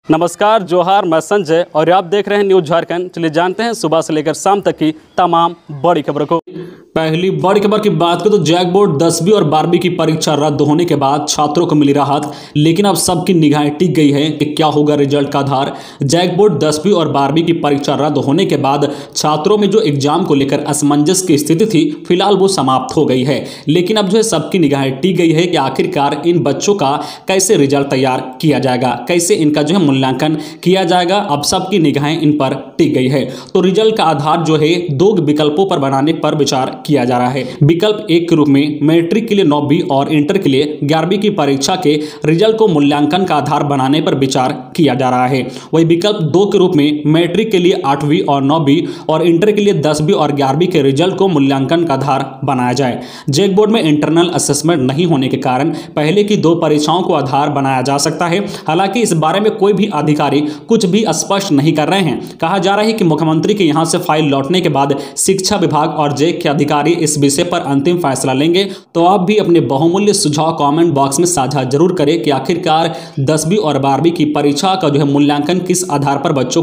नमस्कार, जोहार, मैं संजय और आप देख रहे हैं न्यूज़ झारखंड। चलिए जानते हैं सुबह से लेकर शाम तक की तमाम बड़ी खबरों को। पहली बड़ी खबर की बात करें तो जैक बोर्ड 10वीं और 12वीं की परीक्षा रद्द होने के बाद छात्रों को मिली राहत, लेकिन अब सबकी निगाहें टिक गई है कि क्या होगा रिजल्ट का आधार। जैक बोर्ड 10वीं और 12वीं की परीक्षा रद्द होने के बाद छात्रों में जो एग्जाम को लेकर असमंजस की स्थिति थी, फिलहाल वो समाप्त हो गई है। लेकिन अब जो है सबकी निगाहें टिक गई है कि आखिरकार इन बच्चों का कैसे रिजल्ट तैयार किया जाएगा, कैसे इनका जो है मूल्यांकन किया जाएगा। अब सबकी निगाहें इन पर टिक गई है। तो रिजल्ट का आधार जो है 2 विकल्पों पर बनाने पर विचार किया जा रहा है। विकल्प 1 के रूप में मैट्रिक के लिए 9वीं और इंटर के लिए 11वीं की परीक्षा के रिजल्ट को मूल्यांकन का आधार बनाने पर विचार किया जा रहा है। वही विकल्प 2 के रूप में मैट्रिक के लिए 8वीं और 9वीं और इंटर के लिए 10वीं और 11वीं के रिजल्ट को मूल्यांकन का आधार बनाया जाए। जैक बोर्ड में इंटरनल असेसमेंट नहीं होने के कारण पहले की 2 परीक्षाओं को आधार बनाया जा सकता है। हालांकि इस बारे में कोई भी अधिकारी कुछ भी स्पष्ट नहीं कर रहे हैं। कहा जा रहा है कि मुख्यमंत्री के यहां से फाइल लौटने के बाद शिक्षा विभाग और जैक के अधिकारी इस विषय पर अंतिम फैसला लेंगे। तो आप भी अपने बहुमूल्य सुझाव कमेंट बॉक्स में साझा जरूर करें कि आखिरकार 10वीं और 12वीं की परीक्षा का जो है मूल्यांकन किस आधार पर बच्चों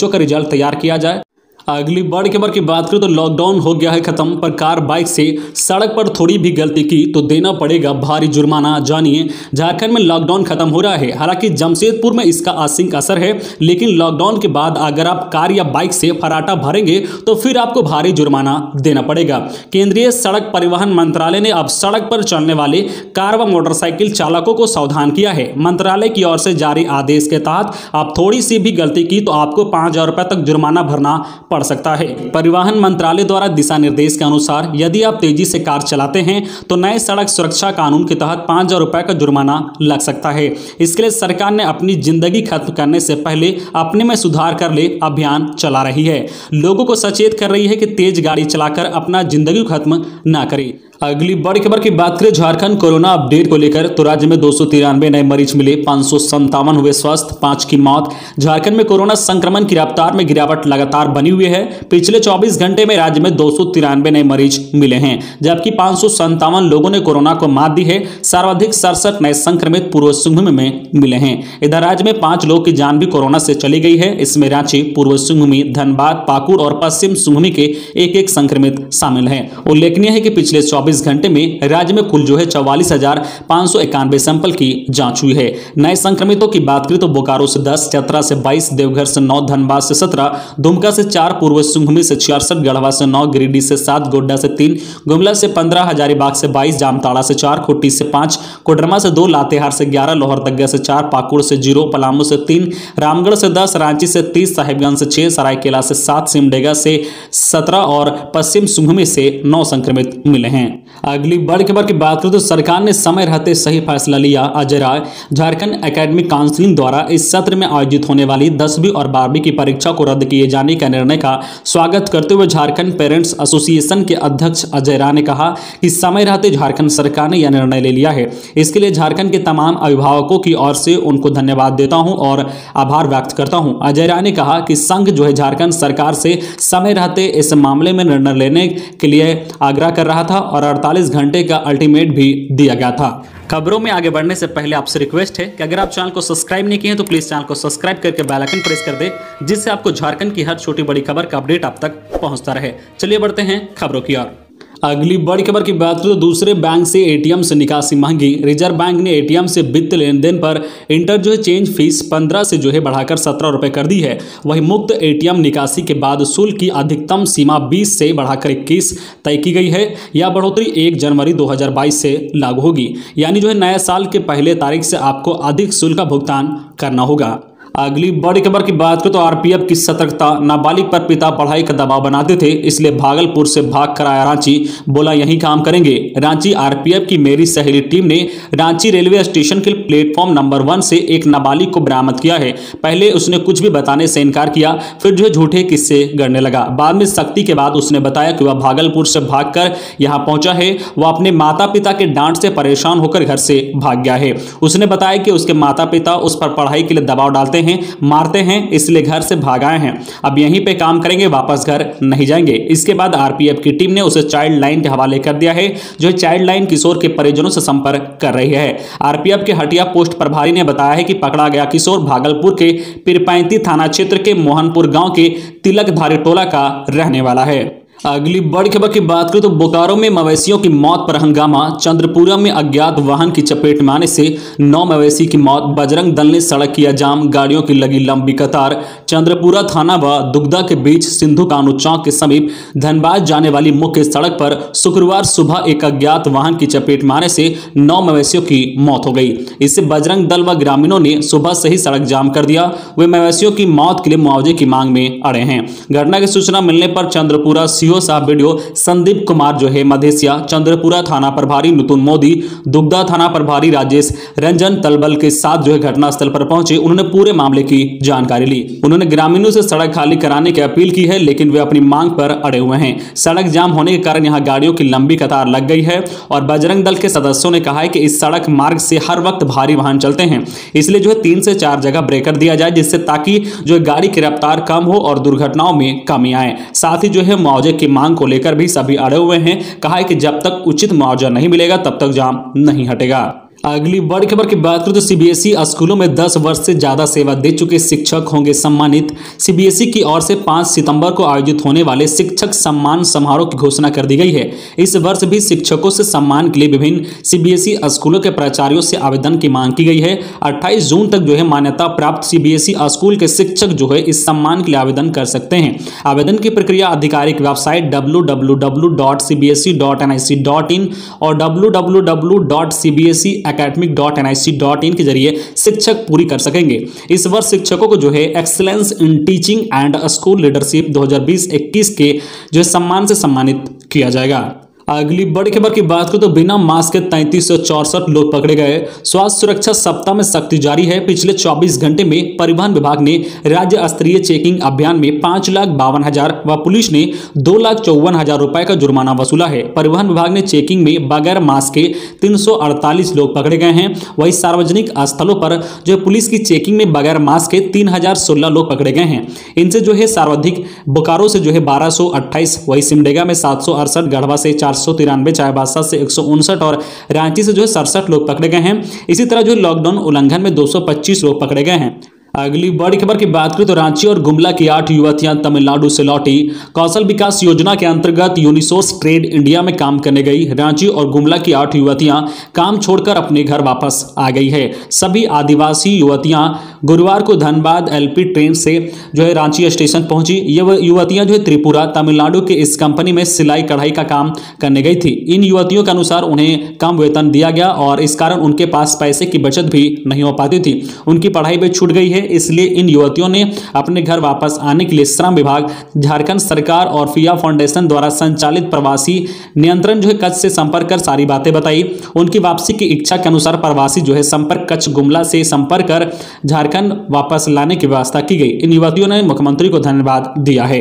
का रिजल्ट तैयार किया जाए। अगली बड़ी खबर की बात करें तो लॉकडाउन हो गया है खत्म, पर कार बाइक से सड़क पर थोड़ी भी गलती की तो देना पड़ेगा भारी जुर्माना। जानिए, झारखंड में लॉकडाउन खत्म हो रहा है। हालांकि जमशेदपुर में इसका आंशिक असर है, लेकिन लॉकडाउन के बाद अगर आप कार या बाइक से फराटा भरेंगे तो फिर आपको भारी जुर्माना देना पड़ेगा। केंद्रीय सड़क परिवहन मंत्रालय ने अब सड़क पर चलने वाले कार व मोटरसाइकिल चालकों को सावधान किया है। मंत्रालय की ओर से जारी आदेश के तहत आप थोड़ी सी भी गलती की तो आपको 5,000 रुपये तक जुर्माना भरना पड़ सकता है। परिवहन मंत्रालय द्वारा दिशा निर्देश के अनुसार यदि आप तेजी से कार चलाते हैं तो नए सड़क सुरक्षा कानून के तहत 5,000 रुपये का जुर्माना लग सकता है। इसके लिए सरकार ने अपनी जिंदगी खत्म करने से पहले अपने में सुधार कर ले अभियान चला रही है। लोगों को सचेत कर रही है कि तेज गाड़ी चलाकर अपना जिंदगी खत्म ना करें। अगली बड़ी खबर की बात करें झारखंड कोरोना अपडेट को लेकर तो राज्य में 293 नए मरीज मिले, 557 हुए स्वस्थ, 5 की मौत। झारखंड में कोरोना संक्रमण की रफ्तार में गिरावट लगातार बनी हुई है। पिछले 24 घंटे में राज्य में 293 नए मरीज मिले हैं, जबकि 557 लोगों ने कोरोना को मात दी है। सर्वाधिक 67 नए संक्रमित पूर्व सिंहभूम में मिले हैं। इधर राज्य में 5 लोगों की जान भी कोरोना से चली गई है। इसमें रांची, पूर्व सिंहभूम, धनबाद, पाकुड़ और पश्चिम सिंहभूम के एक संक्रमित शामिल हैं। उल्लेखनीय है कि पिछले 24 घंटे में राज्य में कुल जो है 44,591 सैंपल की जांच हुई है। नए संक्रमितों की बात करें तो बोकारो से 10, चतरा से 22, देवघर से 9, धनबाद से 17, दुमका से 4, पूर्व सिंहभूम से 66, गढ़वा से 9, गिरिडीह से 7, गोड्डा से 3, गुमला से 15, हजारीबाग से 22, जामताड़ा से 4, खूंटी से 5, कोडरमा से 2, लातेहार से 11, लोहरदगा से 4, पाकुड़ से 0, पलामू से 3, रामगढ़ से 10, रांची से 30, साहिबगंज से 6, सरायकेला से 7, सिमडेगा से 17 और पश्चिम सिंहभूम से 9 संक्रमित मिले हैं। अगली बड़ी खबर की बात करें तो सरकार ने समय रहते सही फैसला लिया। अजय राय, झारखंड एकेडमिक काउंसिल द्वारा इस सत्र में आयोजित होने वाली 10वीं और 12वीं की परीक्षा को रद्द किए जाने का निर्णय का स्वागत करते हुए झारखंड पेरेंट्स एसोसिएशन के अध्यक्ष अजय राय ने कहा कि समय रहते झारखंड सरकार ने यह निर्णय ले लिया है। इसके लिए झारखंड के तमाम अभिभावकों की ओर से उनको धन्यवाद देता हूं और आभार व्यक्त करता हूं। अजय राय ने कहा कि संघ जो है झारखंड सरकार से समय रहते इस मामले में निर्णय लेने के लिए आग्रह कर रहा था और 48 घंटे का अल्टीमेट भी दिया गया था। खबरों में आगे बढ़ने से पहले आपसे रिक्वेस्ट है कि अगर आप चैनल को सब्सक्राइब नहीं किए हैं तो प्लीज चैनल को सब्सक्राइब करके बेल आइकन प्रेस कर दे, जिससे आपको झारखंड की हर छोटी बड़ी खबर का अपडेट आप तक पहुंचता रहे। चलिए बढ़ते हैं खबरों की ओर। अगली बड़ी खबर की बात करें तो दूसरे बैंक से एटीएम से निकासी महंगी। रिजर्व बैंक ने एटीएम से वित्त लेन देन पर इंटर जो है चेंज फीस 15 से जो है बढ़ाकर 17 रुपये कर दी है। वहीं मुक्त एटीएम निकासी के बाद शुल्क की अधिकतम सीमा 20 से बढ़ाकर 21 तय की गई है। यह बढ़ोतरी 1 जनवरी 2022 से लागू होगी, यानी जो है नए साल के पहले तारीख से आपको अधिक शुल्क का भुगतान करना होगा। अगली बड़ी खबर की बात करें तो आरपीएफ की सतर्कता। नाबालिग पर पिता पढ़ाई का दबाव बनाते थे, इसलिए भागलपुर से भाग कर आया रांची, बोला यही काम करेंगे। रांची आरपीएफ की मेरी सहेली टीम ने रांची रेलवे स्टेशन के प्लेटफॉर्म नंबर 1 से एक नाबालिग को बरामद किया है। पहले उसने कुछ भी बताने से इनकार किया, फिर जो है झूठे किस्से गढ़ने लगा। बाद में सख्ती के बाद उसने बताया कि वह भागलपुर से भागकर यहाँ पहुंचा है। वह अपने माता पिता के डांट से परेशान होकर घर से भाग गया है। उसने बताया कि उसके माता पिता उस पर पढ़ाई के लिए दबाव डालते हैं। हैं, मारते हैं, इसलिए घर से भाग आए हैं। अब यहीं पे काम करेंगे, वापस घर नहीं जाएंगे। इसके बाद आरपीएफ की टीम ने उसे चाइल्ड लाइन के हवाले कर दिया है, जो चाइल्ड लाइन किशोर के परिजनों से संपर्क कर रही है। आरपीएफ के हटिया पोस्ट प्रभारी ने बताया है कि पकड़ा गया किशोर भागलपुर के पीरपैंती थाना क्षेत्र के मोहनपुर गांव के तिलकधारी टोला का रहने वाला है। अगली बड़ी खबर की बात करें तो बोकारो में मवेशियों की मौत पर हंगामा। चंद्रपुरा में अज्ञात वाहन की चपेट में आने से 9 मवेशी की मौत। बजरंग दल ने सड़क किया जाम, गाड़ियों की लगी लंबी कतार। चंद्रपुरा थाना व दुगदा के बीच सिंधु कानू चौक के समीप धनबाद जाने वाली मुख्य सड़क पर शुक्रवार सुबह एक अज्ञात वाहन की चपेट में आने से 9 मवेशियों की मौत हो गई। इससे बजरंग दल व ग्रामीणों ने सुबह से ही सड़क जाम कर दिया। वे मवेशियों की मौत के लिए मुआवजे की मांग में अड़े हैं। घटना की सूचना मिलने पर चंद्रपुरा साहब वीडियो संदीप कुमार जो है मधेसिया, चंद्रपुरा थाना प्रभारी नुतुन मोदी, दुगदा थाना प्रभारी राजेश रंजन तलबल के साथ जो है घटनास्थल पर पहुंचे। उन्होंने पूरे मामले की जानकारी ली। उन्होंने ग्रामीणों से सड़क खाली कराने की अपील की है, लेकिन वे अपनी मांग पर अड़े हुए हैं। सड़क जाम होने के कारण यहां गाड़ियों की लंबी कतार लग गई है और बजरंग दल के सदस्यों ने कहा है कि इस सड़क मार्ग से हर वक्त भारी वाहन चलते हैं, इसलिए जो है 3 से 4 जगह ब्रेकर दिया जाए, जिससे ताकि जो है गाड़ी की रफ्तार कम हो और दुर्घटनाओं में कमी आए। साथ ही जो है मुआवजे की मांग को लेकर भी सभी अड़े हुए हैं। कहा है कि जब तक उचित मुआवजा नहीं मिलेगा तब तक जाम नहीं हटेगा। अगली बड़ी खबर की बात करें तो सीबीएसई स्कूलों में 10 वर्ष से ज्यादा सेवा दे चुके शिक्षक होंगे सम्मानित। सीबीएसई की ओर से 5 सितंबर को आयोजित होने वाले शिक्षक सम्मान समारोह की घोषणा कर दी गई है। इस वर्ष भी शिक्षकों से सम्मान के लिए विभिन्न सीबीएसई स्कूलों के प्राचार्यों से आवेदन की मांग की गई है। 28 जून तक जो है मान्यता प्राप्त सीबीएसई स्कूल के शिक्षक जो है इस सम्मान के लिए आवेदन कर सकते हैं। आवेदन की प्रक्रिया आधिकारिक वेबसाइट www.cbse.nic.in और www.cbse.academic.nic.in के जरिए शिक्षक पूरी कर सकेंगे। इस वर्ष शिक्षकों को जो है excellence in teaching and school leadership 2020-21 के जो सम्मान से सम्मानित किया जाएगा। अगली बड़ी खबर की बात करें तो बिना मास्क के 3364 लोग पकड़े गए। स्वास्थ्य सुरक्षा सप्ताह में सख्ती जारी है। पिछले 24 घंटे में परिवहन विभाग ने राज्य स्तरीय चेकिंग अभियान में 5,52,000 व पुलिस ने 2,54,000 रुपए का जुर्माना वसूला है। परिवहन विभाग ने चेकिंग में बगैर मास्क के 348 लोग पकड़े गए हैं। वहीं सार्वजनिक स्थलों पर जो पुलिस की चेकिंग में बगैर मास्क के 3016 लोग पकड़े गए हैं। इनसे जो है सर्वाधिक बोकारो से जो है 1228, वही सिमडेगा में 768, गढ़वा से 493, चाईबासा से 159 और रांची से जो है 67 लोग पकड़े गए हैं। इसी तरह जो लॉकडाउन उल्लंघन में 225 लोग पकड़े गए हैं। अगली बड़ी खबर की बात करें तो रांची और गुमला की 8 युवतियां तमिलनाडु से लौटी। कौशल विकास योजना के अंतर्गत यूनिसोर्स ट्रेड इंडिया में काम करने गई रांची और गुमला की 8 युवतियां काम छोड़कर अपने घर वापस आ गई है। सभी आदिवासी युवतियां गुरुवार को धनबाद एलपी ट्रेन से जो है रांची स्टेशन पहुंची। ये युवतियां जो है त्रिपुरा तमिलनाडु के इस कंपनी में सिलाई कढ़ाई का काम करने गई थी। इन युवतियों के अनुसार उन्हें कम वेतन दिया गया और इस कारण उनके पास पैसे की बचत भी नहीं हो पाती थी। उनकी पढ़ाई भी छूट गई है। इसलिए इन युवतियों ने अपने घर वापस आने के लिए श्रम विभाग, झारखंड सरकार और फिया फाउंडेशन द्वारा संचालित प्रवासी नियंत्रण जो है कक्ष से संपर्क कर सारी बातें बताई। उनकी वापसी की इच्छा के अनुसार प्रवासी जो है संपर्क कक्ष गुमला से संपर्क कर झारखंड वापस लाने की व्यवस्था की गई। इन युवतियों ने मुख्यमंत्री को धन्यवाद दिया है।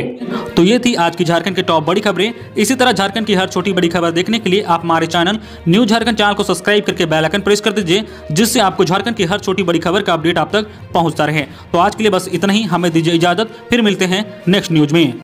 तो ये थी आज की झारखंड की टॉप बड़ी खबरें। इसी तरह झारखंड की हर छोटी बड़ी खबर देखने के लिए आप हमारे चैनल न्यूज झारखंड चैनल को सब्सक्राइब करके बेल आइकन प्रेस कर दीजिए, जिससे आपको झारखंड की हर छोटी बड़ी खबर का अपडेट आप तक पहुंचता रहे। तो आज के लिए बस इतना ही। हमें दीजिए इजाजत, फिर मिलते हैं नेक्स्ट न्यूज में।